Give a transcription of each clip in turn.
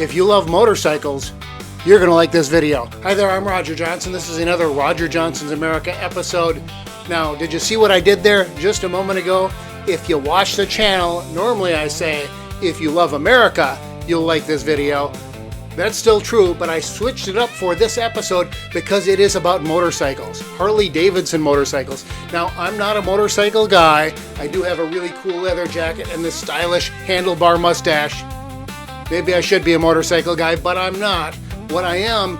If you love motorcycles, you're going to like this video. Hi there, I'm Roger Johnson. This is another Roger Johnson's America episode. Now, did you see what I did there just a moment ago? If you watch the channel, normally I say, if you love America, you'll like this video. That's still true, but I switched it up for this episode because it is about motorcycles, Harley-Davidson motorcycles. Now, I'm not a motorcycle guy. I do have a really cool leather jacket and this stylish handlebar mustache. Maybe I should be a motorcycle guy, but I'm not. What I am,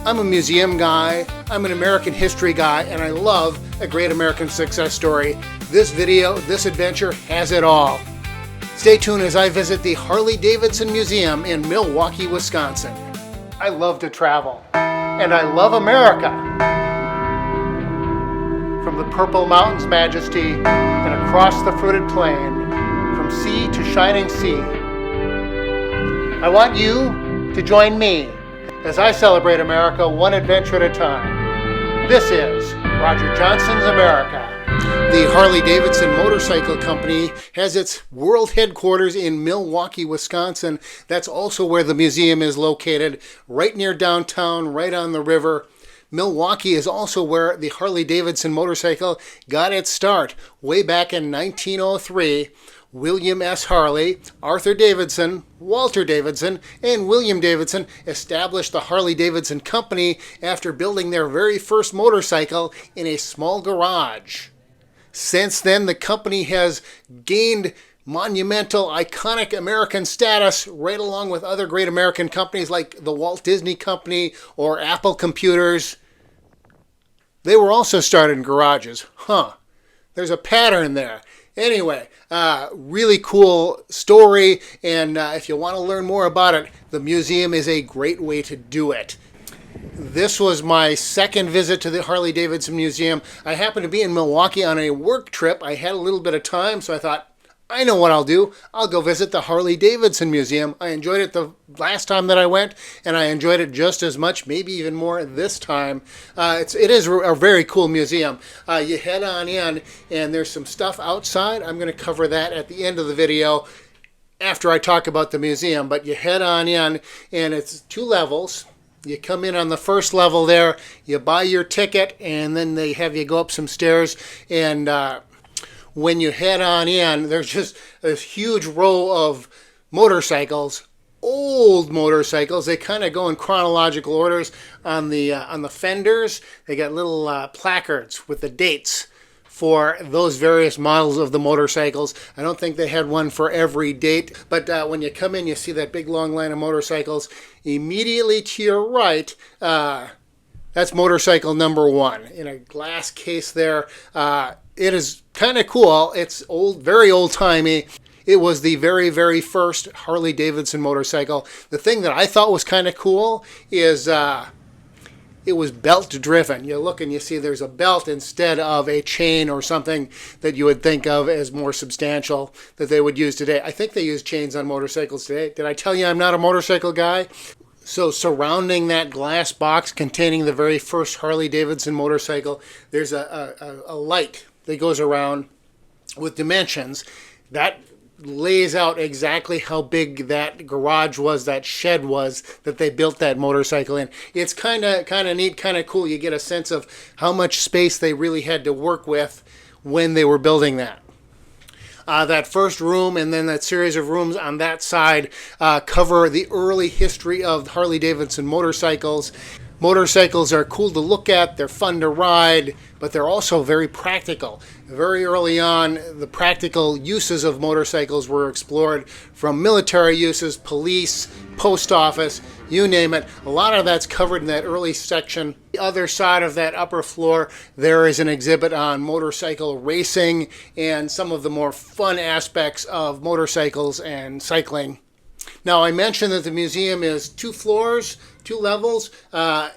I'm a museum guy, I'm an American history guy, and I love a great American success story. This video, this adventure has it all. Stay tuned as I visit the Harley-Davidson Museum in Milwaukee, Wisconsin. I love to travel, and I love America. From the Purple Mountains' majesty and across the fruited plain, from sea to shining sea. I want you to join me as I celebrate America one adventure at a time. This is Roger Johnson's America. The Harley-Davidson Motorcycle Company has its world headquarters in Milwaukee, Wisconsin. That's also where the museum is located, right near downtown, right on the river. Milwaukee is also where the Harley-Davidson motorcycle got its start. Way back in 1903, William S. Harley, Arthur Davidson, Walter Davidson, and William Davidson established the Harley-Davidson Company after building their very first motorcycle in a small garage. Since then, the company has gained monumental, iconic American status right along with other great American companies like the Walt Disney Company or Apple Computers. They were also started in garages. There's a pattern there. Anyway, really cool story, and if you want to learn more about it, the museum is a great way to do it. This was my second visit to the Harley-Davidson Museum. I happened to be in Milwaukee on a work trip. I had a little bit of time, so I thought, I know what I'll do. I'll go visit the Harley-Davidson Museum. I enjoyed it the last time that I went, and I enjoyed it just as much, maybe even more this time. It is a very cool museum. You head on in, and there's some stuff outside. I'm going to cover that at the end of the video after I talk about the museum. But you head on in, and it's 2 levels. You come in on the first level there, you buy your ticket, and then they have you go up some stairs, and when you head on in, there's just this huge row of motorcycles, old motorcycles. They kind of go in chronological orders on the fenders. They got little placards with the dates for those various models of the motorcycles. I don't think they had one for every date, but when you come in, you see that big long line of motorcycles. Immediately to your right, that's motorcycle number 1 in a glass case there. It is kind of cool. It's old, very old-timey. It was the very, very first Harley-Davidson motorcycle. The thing that I thought was kind of cool is it was belt-driven. You look and you see there's a belt instead of a chain or something that you would think of as more substantial that they would use today. I think they use chains on motorcycles today. Did I tell you I'm not a motorcycle guy? So surrounding that glass box containing the very first Harley-Davidson motorcycle, there's a light that goes around with dimensions that lays out exactly how big that garage was, that shed was that they built that motorcycle in. It's kind of neat, kind of cool. You get a sense of how much space they really had to work with when they were building that. That first room and then that series of rooms on that side cover the early history of Harley-Davidson motorcycles. Motorcycles are cool to look at, they're fun to ride, but they're also very practical. Very early on, the practical uses of motorcycles were explored, from military uses, police, post office, you name it. A lot of that's covered in that early section. The other side of that upper floor, there is an exhibit on motorcycle racing and some of the more fun aspects of motorcycles and cycling. Now, I mentioned that the museum is 2 floors, 2 levels. You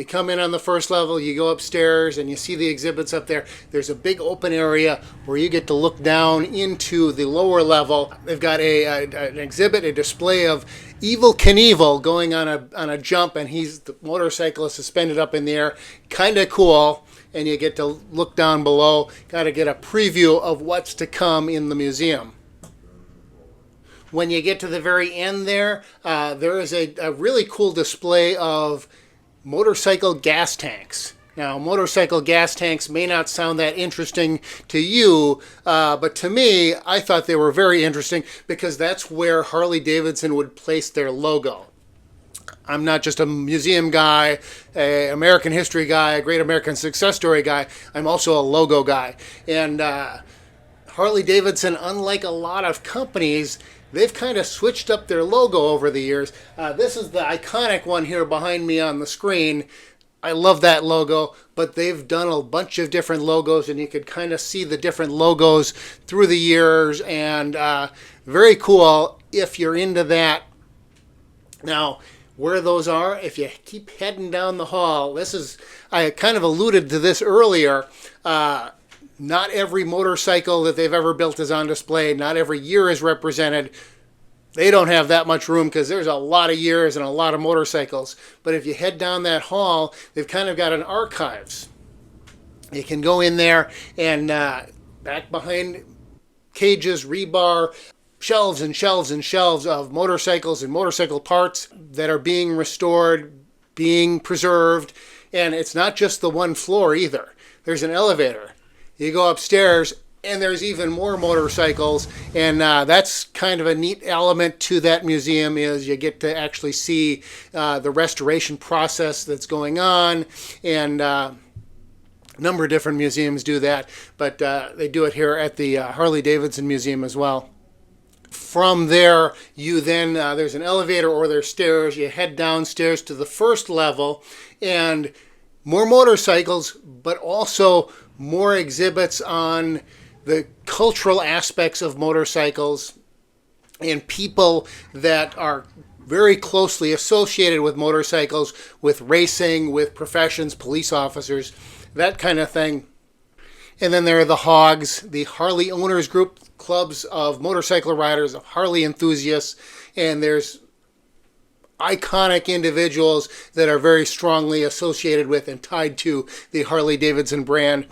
come in on the first level, you go upstairs, and you see the exhibits up there. There's a big open area where you get to look down into the lower level. They've got an exhibit, a display of Evel Knievel going on a jump, and the motorcycle is suspended up in the air. Kind of cool. And you get to look down below. Got to get a preview of what's to come in the museum. When you get to the very end there, there is a really cool display of motorcycle gas tanks. Now, motorcycle gas tanks may not sound that interesting to you, but to me, I thought they were very interesting because that's where Harley-Davidson would place their logo. I'm not just a museum guy, an American history guy, a great American success story guy. I'm also a logo guy. And Harley-Davidson, unlike a lot of companies, they've kind of switched up their logo over the years. This is the iconic one here behind me on the screen. I love that logo, but they've done a bunch of different logos, and you could kind of see the different logos through the years, and very cool if you're into that. Now, where those are, if you keep heading down the hall, I kind of alluded to this earlier, not every motorcycle that they've ever built is on display, not every year is represented. They don't have that much room because there's a lot of years and a lot of motorcycles. But if you head down that hall, they've kind of got an archives. You can go in there and back behind cages, rebar, shelves and shelves and shelves of motorcycles and motorcycle parts that are being restored, being preserved. And it's not just the one floor either. There's an elevator. You go upstairs, and there's even more motorcycles, and that's kind of a neat element to that museum is you get to actually see the restoration process that's going on, and a number of different museums do that, but they do it here at the Harley-Davidson Museum as well. From there, you then, there's an elevator or there's stairs, you head downstairs to the first level, and more motorcycles, but also more exhibits on the cultural aspects of motorcycles and people that are very closely associated with motorcycles, with racing, with professions, police officers, that kind of thing. And then there are the HOGs, the Harley Owners Group, clubs of motorcycle riders, of Harley enthusiasts, and there's iconic individuals that are very strongly associated with and tied to the Harley-Davidson brand.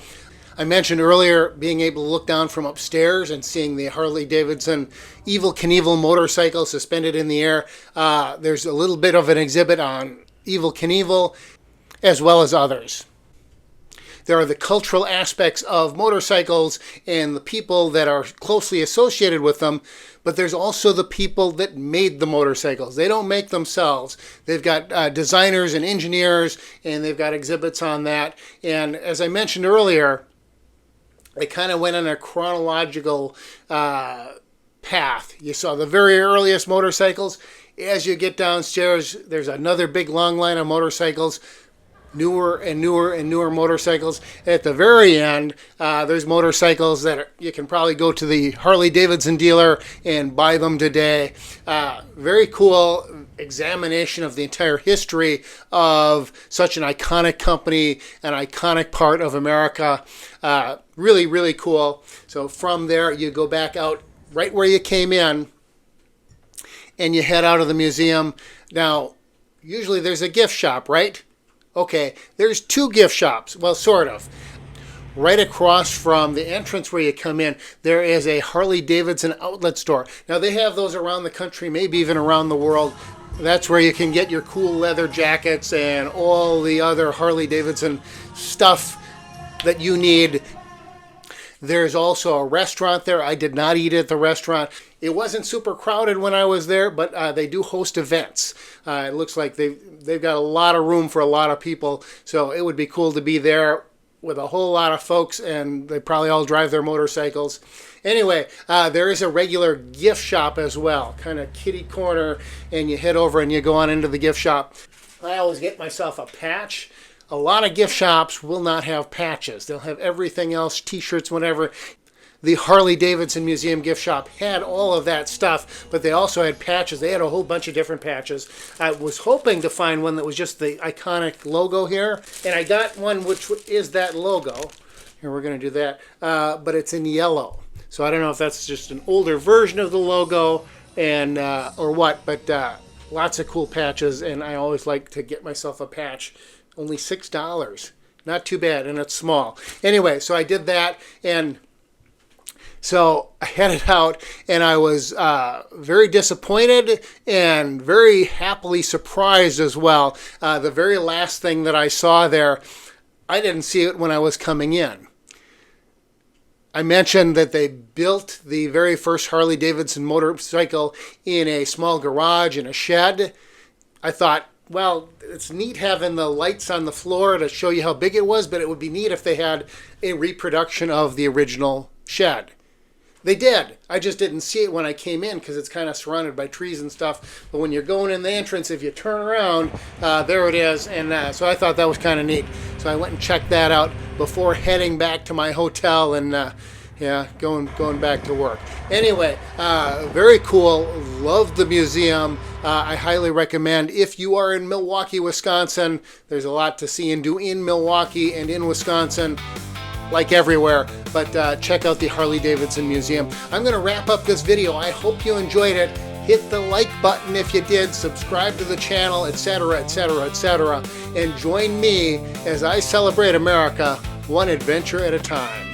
I mentioned earlier being able to look down from upstairs and seeing the Harley-Davidson Evel Knievel motorcycle suspended in the air. There's a little bit of an exhibit on Evel Knievel as well as others. There are the cultural aspects of motorcycles and the people that are closely associated with them, but there's also the people that made the motorcycles. They don't make themselves. They've got designers and engineers, and they've got exhibits on that. And as I mentioned earlier, they kind of went on a chronological path. You saw the very earliest motorcycles. As you get downstairs, there's another big long line of motorcycles, newer and newer and newer motorcycles. At the very end, there's motorcycles that you can probably go to the Harley-Davidson dealer and buy them today. Very cool examination of the entire history of such an iconic company, an iconic part of America. Really, really cool. So from there, you go back out right where you came in, and you head out of the museum. Now, usually there's a gift shop, right? Okay, there's two gift shops. Well, sort of. Right across from the entrance where you come in, there is a Harley-Davidson outlet store. Now, they have those around the country, maybe even around the world. That's where you can get your cool leather jackets and all the other Harley-Davidson stuff that you need. There's also a restaurant there. I did not eat at the restaurant. It wasn't super crowded when I was there, but they do host events. It looks like they've got a lot of room for a lot of people, so it would be cool to be there with a whole lot of folks, and they probably all drive their motorcycles. Anyway, there is a regular gift shop as well, kind of kitty corner, and you head over and you go on into the gift shop. I always get myself a patch. A lot of gift shops will not have patches. They'll have everything else, t-shirts, whatever. The Harley-Davidson Museum gift shop had all of that stuff, but they also had patches. They had a whole bunch of different patches. I was hoping to find one that was just the iconic logo here, and I got one which is that logo. Here, we're going to do that, but it's in yellow. So I don't know if that's just an older version of the logo and or what, but lots of cool patches, and I always like to get myself a patch. Only $6. Not too bad, and it's small. Anyway, so I did that, and So I headed out, and I was very disappointed and very happily surprised as well. The very last thing that I saw there, I didn't see it when I was coming in. I mentioned that they built the very first Harley-Davidson motorcycle in a small garage in a shed. I thought, well, it's neat having the lights on the floor to show you how big it was, but it would be neat if they had a reproduction of the original shed. They did. I just didn't see it when I came in because it's kind of surrounded by trees and stuff. But when you're going in the entrance, if you turn around, there it is. And so I thought that was kind of neat. So I went and checked that out before heading back to my hotel and going back to work. Anyway, very cool. Loved the museum. I highly recommend if you are in Milwaukee, Wisconsin. There's a lot to see and do in Milwaukee and in Wisconsin, like everywhere, but check out the Harley-Davidson Museum. I'm going to wrap up this video. I hope you enjoyed it. Hit the like button if you did, subscribe to the channel, etc., etc., etc., and join me as I celebrate America one adventure at a time.